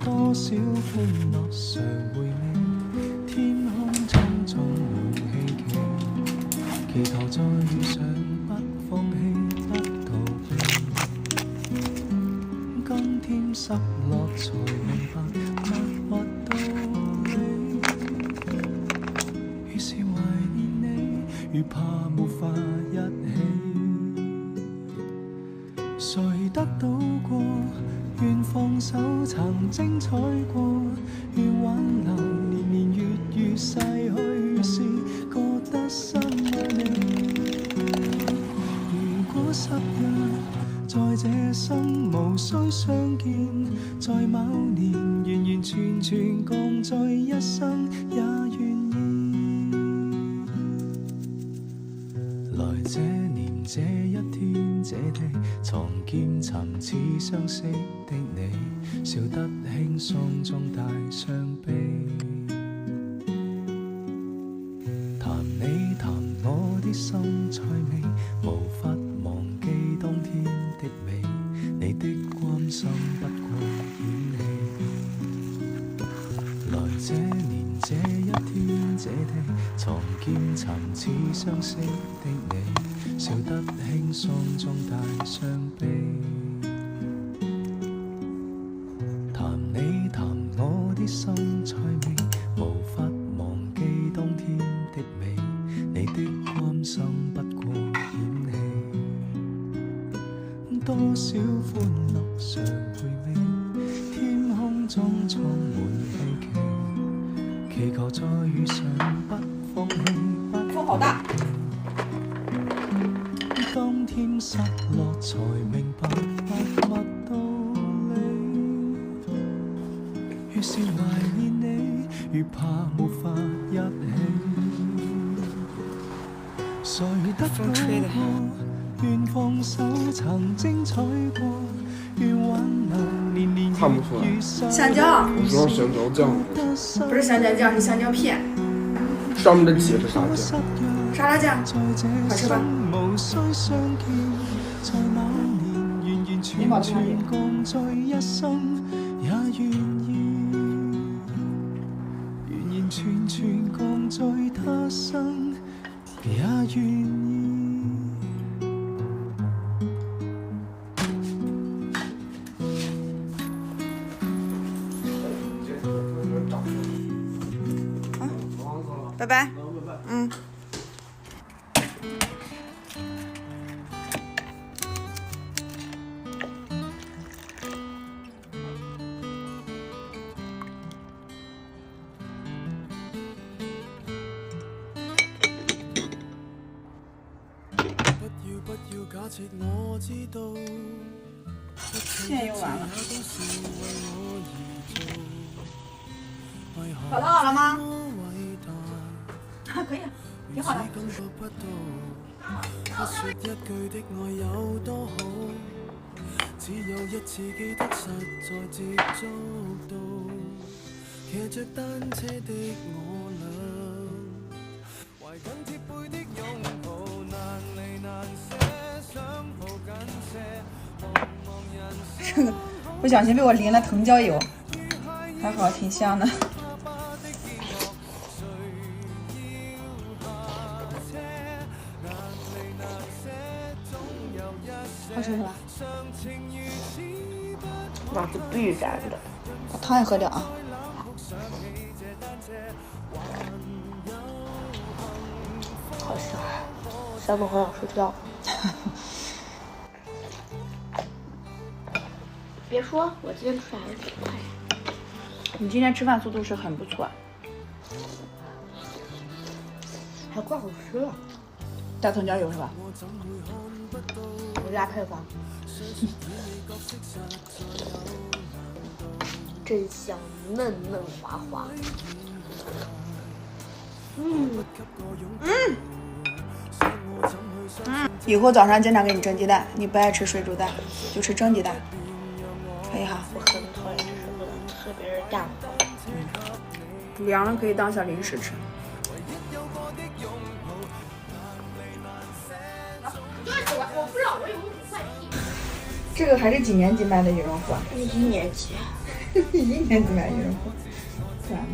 多少歡樂常回味，天空中充滿希冀，祈求再遇上，不放棄，不逃避。今天失落才明白，默默道理。越是懷念你，越怕沒法一起。誰得到過？願放手，曾精彩過。願挽留，年年月月逝去時，覺得心你。如果失約，在這生無需相見，在某年完完全全共聚一生，也願意。來這年這一天這地，藏劍尋似相識的你，笑得輕鬆中帶傷悲。談你談我的心趣味，無法忘記當天的美，你的關心不過演戲。來這年這一天這地，藏劍尋似相識的你，笑得輕鬆中帶傷悲。談你談我的心趣味，無法忘記當天的美，你的關心不過演戲。多少歡樂常回味，天空中充滿希冀，祈求再遇上，不放棄，不風好大。今天失落才明白，默默道理。越是懷念你，越怕沒法一起。誰得到過？願放手，曾精彩過。願挽留，年年月月逝。香蕉。我说香蕉酱，不是香蕉酱，是香蕉片。上面的鸡是啥酱？沙拉酱，好吃吧？你冒充共聚一生，也願意完完全全共聚他生，也願意。拜拜。嗯。现在又完了。烤的好了吗？可以，挺好的。这个不小心被我淋了藤椒油，还好挺香的。好吃是吧？那是必然的。把汤也喝掉啊。好香，香的好想睡觉。别说，我今天吃还是挺快。你今天吃饭速度是很不错，还怪好吃了。带藤椒油是吧？我家配方。真香，嫩嫩滑滑。以后早上经常给你蒸鸡蛋，你不爱吃水煮蛋，就吃蒸鸡蛋，可以哈。我很讨厌吃那种特别是蛋黄。凉了可以当小零食吃。我不知道我有没有坏脾气。这个还是几年级卖的羽绒服啊？1年级。一年只买羽绒服，算了。